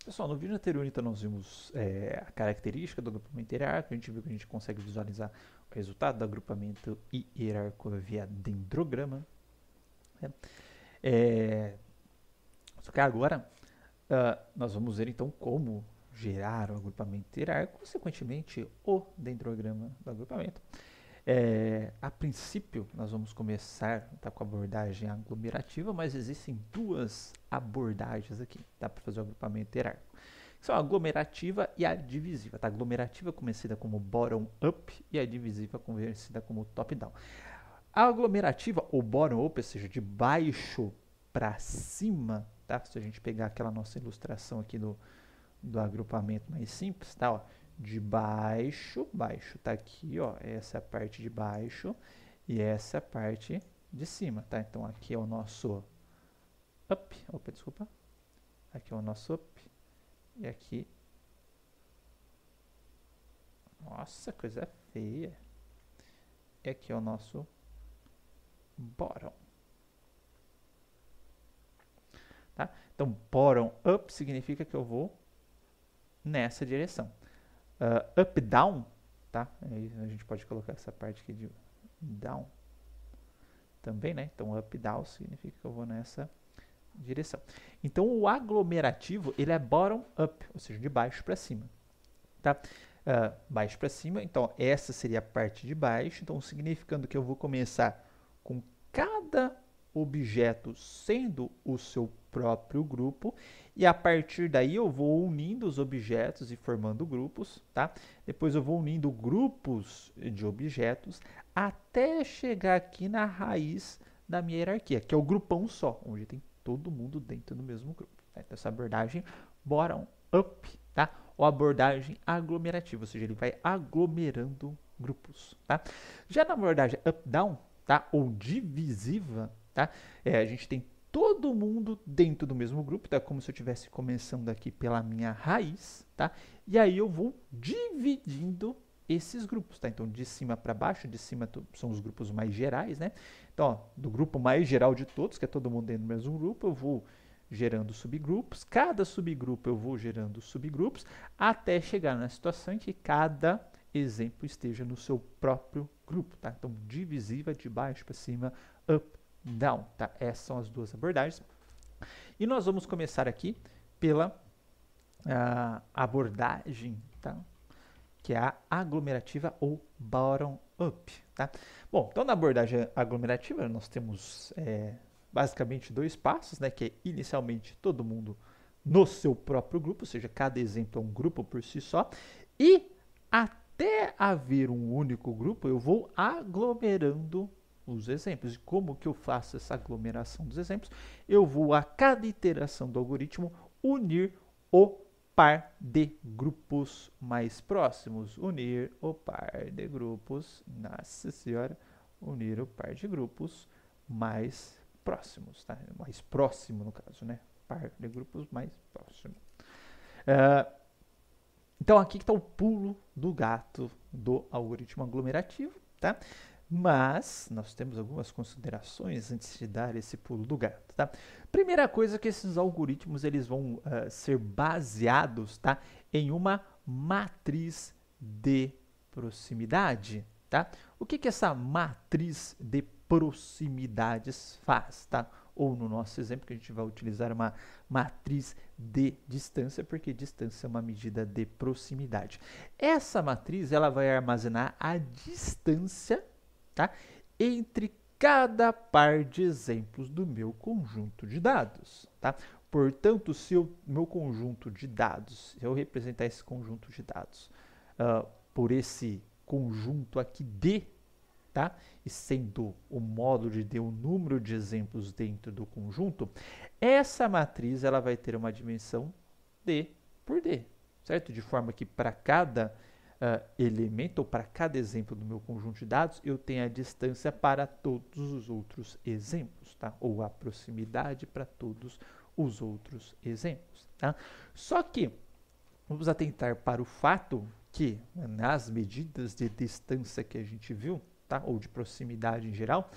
Pessoal, no vídeo anterior, então, nós vimos a característica do agrupamento hierárquico. A gente viu que a gente consegue visualizar o resultado do agrupamento hierárquico via dendrograma, né? Só que agora nós vamos ver, então, como gerar o agrupamento hierárquico, consequentemente, o dendrograma do agrupamento. A princípio, nós vamos começar com a abordagem aglomerativa, mas existem duas abordagens aqui, tá, para fazer o agrupamento hierárquico. São a aglomerativa e a divisiva. Tá? A aglomerativa conhecida como bottom-up e a divisiva conhecida como top-down. A aglomerativa, ou bottom-up, ou seja, de baixo para cima, tá? Se a gente pegar aquela nossa ilustração aqui do agrupamento mais simples, tá? Ó, de baixo tá aqui, ó, essa é a parte de baixo e essa é a parte de cima, tá? Então aqui é o nosso up, desculpa, aqui é o nosso up e aqui, nossa, coisa feia, e aqui é o nosso bottom, tá? Então bottom up significa que eu vou nessa direção. Up down, tá? Aí a gente pode colocar essa parte aqui de down também, né? Então up down significa que eu vou nessa direção. Então o aglomerativo ele é bottom up, ou seja, de baixo para cima, tá? Baixo para cima, então essa seria a parte de baixo, então significando que eu vou começar com cada objeto sendo o seu próprio grupo, e a partir daí eu vou unindo os objetos e formando grupos, tá? Depois eu vou unindo grupos de objetos até chegar aqui na raiz da minha hierarquia, que é o grupão só, onde tem todo mundo dentro do mesmo grupo. Tá? Então essa abordagem bottom up, tá? Ou abordagem aglomerativa, ou seja, ele vai aglomerando grupos, tá? Já na abordagem up down, tá? Ou divisiva, tá? A gente tem todo mundo dentro do mesmo grupo, tá? Como se eu estivesse começando aqui pela minha raiz, tá? E aí eu vou dividindo esses grupos, tá? Então, de cima para baixo, de cima são os grupos mais gerais, né? Então, ó, do grupo mais geral de todos, que é todo mundo dentro do mesmo grupo, eu vou gerando subgrupos. Cada subgrupo eu vou gerando subgrupos, até chegar na situação em que cada exemplo esteja no seu próprio grupo, tá? Então, divisiva de baixo para cima, up, down, tá? Essas são as duas abordagens. E nós vamos começar aqui pela abordagem, tá? Que é a aglomerativa ou bottom-up, tá? Bom, então na abordagem aglomerativa nós temos basicamente dois passos, né? Que é inicialmente todo mundo no seu próprio grupo, ou seja, cada exemplo é um grupo por si só, e até haver um único grupo, eu vou aglomerando os exemplos. E como que eu faço essa aglomeração dos exemplos? Eu vou, a cada iteração do algoritmo, unir o par de grupos mais próximos. Unir o par de grupos, nossa senhora, unir o par de grupos mais próximos, tá? Mais próximo, no caso, né? Par de grupos mais próximo. Então, aqui está o pulo do gato do algoritmo aglomerativo, tá? Mas nós temos algumas considerações antes de dar esse pulo do gato, tá? Primeira coisa que esses algoritmos eles vão ser baseados, tá, em uma matriz de proximidade, tá? O que essa matriz de proximidades faz, tá? Ou no nosso exemplo que a gente vai utilizar uma matriz de distância, porque distância é uma medida de proximidade. Essa matriz ela vai armazenar a distância, tá, entre cada par de exemplos do meu conjunto de dados, tá? Portanto, se o meu conjunto de dados, se eu representar esse conjunto de dados por esse conjunto aqui D, tá? E sendo o módulo de D o número de exemplos dentro do conjunto, essa matriz ela vai ter uma dimensão D por D, certo? De forma que para cada elemento ou para cada exemplo do meu conjunto de dados, eu tenho a distância para todos os outros exemplos, tá? Ou a proximidade para todos os outros exemplos, tá? Só que vamos atentar para o fato que nas medidas de distância que a gente viu, tá? Ou de proximidade em geral,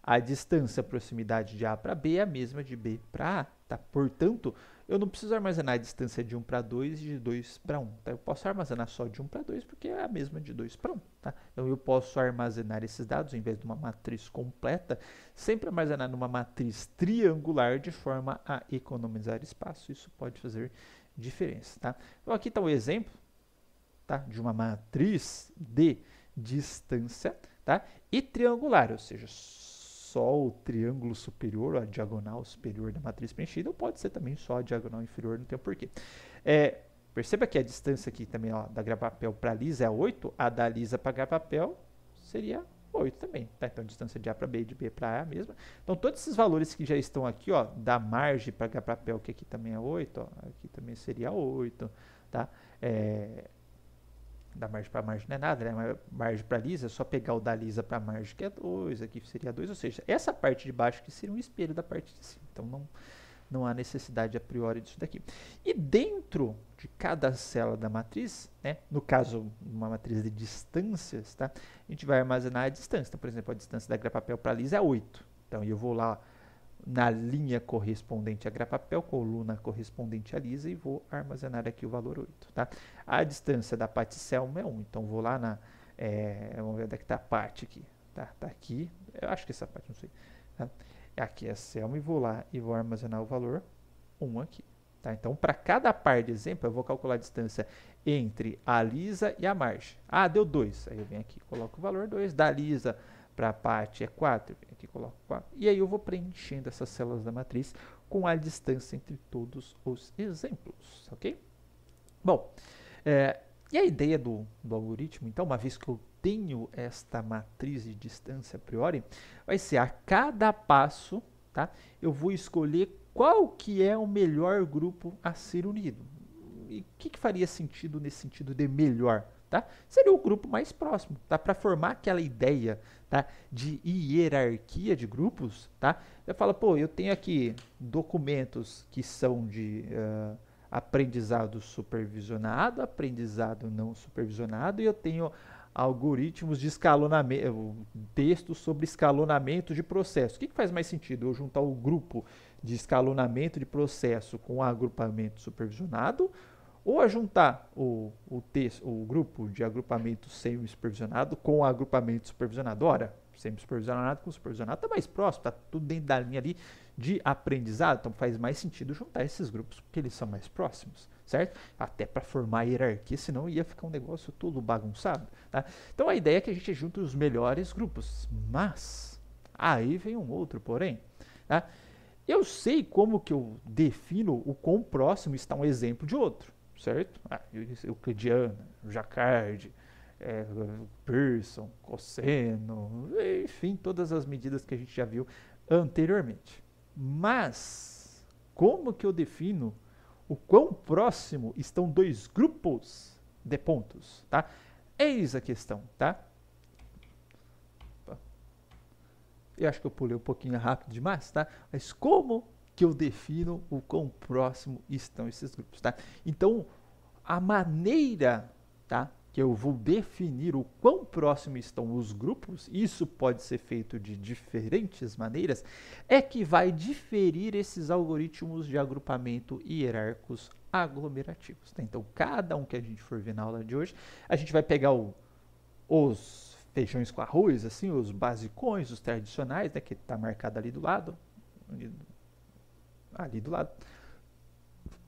A distância, a proximidade de A para B é a mesma de B para A, tá? Portanto, eu não preciso armazenar a distância de 1 para 2 e de 2 para 1, tá? Eu posso armazenar só de 1 para 2 porque é a mesma de 2 para 1, tá? Então, eu posso armazenar esses dados, em vez de uma matriz completa, sempre armazenar numa matriz triangular de forma a economizar espaço. Isso pode fazer diferença, tá? Então, aqui está o exemplo, tá? De uma matriz de distância, tá? E triangular, ou seja, só o triângulo superior, a diagonal superior da matriz preenchida, ou pode ser também só a diagonal inferior, não tem porquê. Perceba que a distância aqui também, ó, da grapapel para a lisa é 8, a da lisa para a grapapel seria 8 também, tá? Então, a distância de A para B e de B para A é a mesma. Então, todos esses valores que já estão aqui, ó, da margem para a grapapel, que aqui também é 8, ó, aqui também seria 8, tá? Da margem para margem não é nada, né? Margem para lisa é só pegar o da lisa para margem, que é 2, aqui seria 2, ou seja, essa parte de baixo aqui seria um espelho da parte de cima. Então, não há necessidade a priori disso daqui. E dentro de cada célula da matriz, né, no caso, uma matriz de distâncias, tá, a gente vai armazenar a distância. Então, por exemplo, a distância da grapapel para a lisa é 8. Então, eu vou lá na linha correspondente a grapapel, coluna correspondente a lisa, e vou armazenar aqui o valor 8. Tá? A distância da paticelma é 1, então vou lá na... vamos ver onde é que está a parte aqui. Tá aqui, eu acho que essa parte, não sei. Tá? Aqui é a selma, e vou lá e vou armazenar o valor 1 aqui. Tá? Então, para cada par de exemplo, eu vou calcular a distância entre a lisa e a margem. Ah, deu 2. Aí eu venho aqui e coloco o valor 2. Da lisa para a parte é 4, eu venho aqui e coloco 4. E aí eu vou preenchendo essas células da matriz com a distância entre todos os exemplos. Ok? Bom, e a ideia do algoritmo, então, uma vez que eu tenho esta matriz de distância a priori, vai ser a cada passo, tá? Eu vou escolher qual que é o melhor grupo a ser unido. E o que faria sentido nesse sentido de melhor? Tá? Seria o grupo mais próximo, tá? Para formar aquela ideia, tá, de hierarquia de grupos, tá? Eu falo, pô, eu tenho aqui documentos que são de aprendizado supervisionado, aprendizado não supervisionado, e eu tenho algoritmos de escalonamento, textos sobre escalonamento de processo. O que faz mais sentido? Eu juntar o grupo de escalonamento de processo com o agrupamento supervisionado, ou a juntar o grupo de agrupamento semi-supervisionado com o agrupamento supervisionado? Ora, semi-supervisionado com supervisionado está mais próximo, está tudo dentro da linha ali de aprendizado, então faz mais sentido juntar esses grupos, porque eles são mais próximos, certo? Até para formar a hierarquia, senão ia ficar um negócio todo bagunçado, tá? Então a ideia é que a gente junte os melhores grupos, mas aí vem um outro porém, tá? Eu sei como que eu defino o quão próximo está um exemplo de outro, certo? Euclidiana, Jacquard, Pearson, cosseno, enfim, todas as medidas que a gente já viu anteriormente. Mas, como que eu defino o quão próximo estão dois grupos de pontos, tá? Eis a questão, tá? Eu acho que eu pulei um pouquinho rápido demais, tá? Mas como que eu defino o quão próximo estão esses grupos, tá? Então, a maneira, tá, que eu vou definir o quão próximo estão os grupos, isso pode ser feito de diferentes maneiras, é que vai diferir esses algoritmos de agrupamento hierárquicos aglomerativos, tá? Então, cada um que a gente for ver na aula de hoje, a gente vai pegar os feijões com arroz, assim, os basicões, os tradicionais, né, que está marcado ali do lado,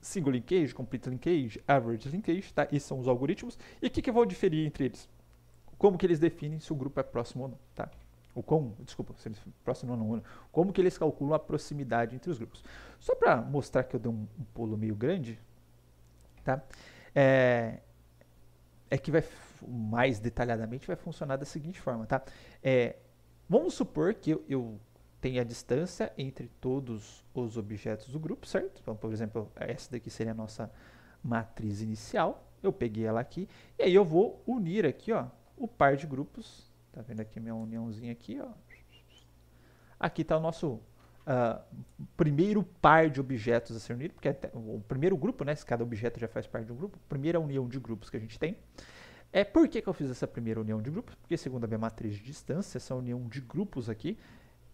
single linkage, complete linkage, average linkage, tá? Esses são os algoritmos. E o que eu vou diferir entre eles? Como que eles definem se o grupo é próximo ou não, tá? Se eles são próximo ou não. Como que eles calculam a proximidade entre os grupos? Só para mostrar que eu dei um pulo meio grande, tá? Que vai mais detalhadamente vai funcionar da seguinte forma, tá? Vamos supor que eu tenha a distância entre todos os objetos do grupo, certo? Então, por exemplo, essa daqui seria a nossa matriz inicial. Eu peguei ela aqui e aí eu vou unir aqui, ó, o par de grupos. Tá vendo aqui minha uniãozinha aqui, ó? Aqui está o nosso primeiro par de objetos a ser unido, porque o primeiro grupo, né? Se cada objeto já faz parte de um grupo, primeira união de grupos que a gente tem. Por que eu fiz essa primeira união de grupos? Porque, segundo a minha matriz de distância, essa união de grupos aqui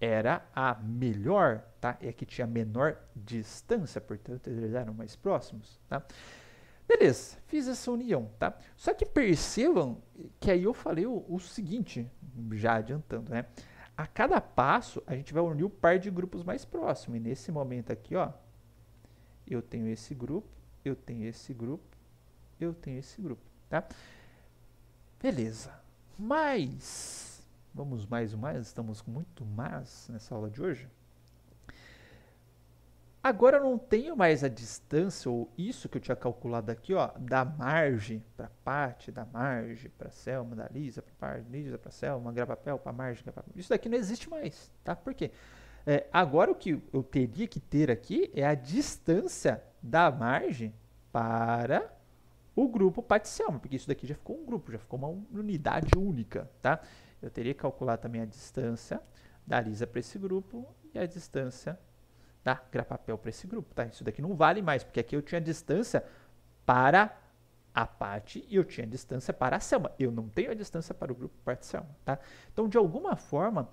era a melhor, tá? É a que tinha menor distância, portanto, eles eram mais próximos, tá? Beleza, fiz essa união, tá? Só que percebam que aí eu falei o seguinte, já adiantando, né? A cada passo, a gente vai unir o par de grupos mais próximo. E nesse momento aqui, ó, eu tenho esse grupo, eu tenho esse grupo, eu tenho esse grupo, tá? Beleza. Mas, vamos mais um mais, estamos com muito mais nessa aula de hoje. Agora eu não tenho mais a distância, ou isso que eu tinha calculado aqui, ó, da margem para Paty, da margem para Selma, da Lisa para Lisa para Selma, Gravapel para margem, isso daqui não existe mais, tá? Por quê? Agora o que eu teria que ter aqui é a distância da margem para o grupo Paty Selma, porque isso daqui já ficou um grupo, já ficou uma unidade única, tá? Eu teria que calcular também a distância da Lisa para esse grupo e a distância da Grapapel para esse grupo, tá? Isso daqui não vale mais, porque aqui eu tinha distância para a Paty e eu tinha distância para a Selma. Eu não tenho a distância para o grupo Paty Selma, tá? Então, de alguma forma,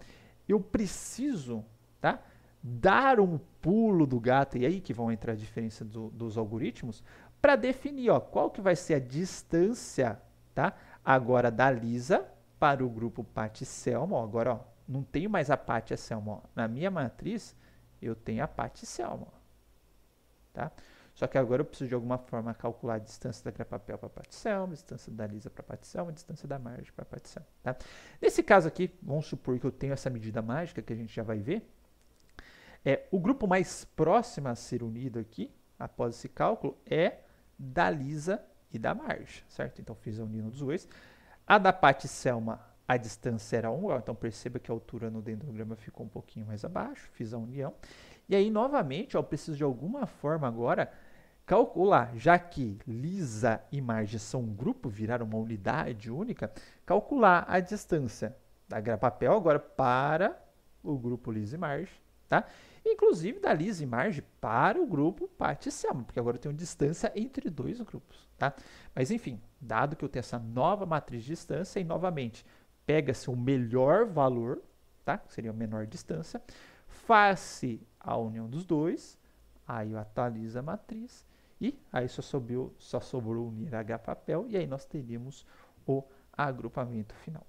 eu preciso, tá, dar um pulo do gato, e aí que vão entrar a diferença dos algoritmos, para definir, ó, qual que vai ser a distância, tá, agora da Lisa para o grupo Paty Selma. Ó, agora, ó, não tenho mais a Paty e a Selma. Ó. Na minha matriz, eu tenho a Paty Selma, tá? Só que agora eu preciso de alguma forma calcular a distância da Grapapel para a Paty Selma, a distância da Lisa para a Paty Selma, a distância da margem para a Paty Selma, tá? Nesse caso aqui, vamos supor que eu tenho essa medida mágica que a gente já vai ver. O grupo mais próximo a ser unido aqui, após esse cálculo, é da Lisa e da margem, certo? Então fiz a união dos dois. A da Paty Selma, a distância era 1, então perceba que a altura no dendrograma ficou um pouquinho mais abaixo, fiz a união. E aí, novamente, ó, eu preciso de alguma forma agora calcular, já que Lisa e margem são um grupo, viraram uma unidade única, calcular a distância da Grapapel agora para o grupo Lisa e margem, tá? Inclusive da Lisa e margem para o grupo Paty Selma, porque agora eu tenho distância entre dois grupos, tá? Mas enfim, dado que eu tenho essa nova matriz de distância, e novamente, pega-se o melhor valor, tá? Que seria a menor distância, faz-se a união dos dois, aí eu atualizo a matriz, e aí só sobrou unir H-papel, e aí nós teríamos o agrupamento final.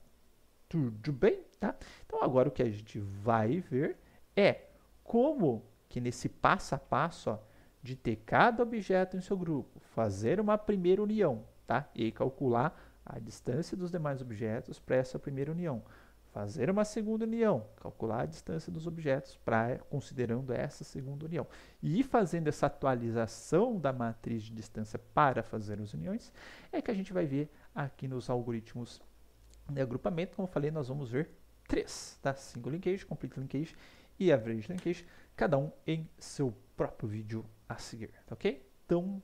Tudo bem? Tá? Então agora o que a gente vai ver é como que nesse passo a passo, ó, de ter cada objeto em seu grupo, fazer uma primeira união, tá? E aí calcular a distância dos demais objetos para essa primeira união. Fazer uma segunda união, calcular a distância dos objetos considerando essa segunda união. E ir fazendo essa atualização da matriz de distância para fazer as uniões, é que a gente vai ver aqui nos algoritmos de agrupamento. Como eu falei, nós vamos ver 3, tá? Single linkage, complete linkage e average linkage, cada um em seu próprio vídeo a seguir, tá ok? Então,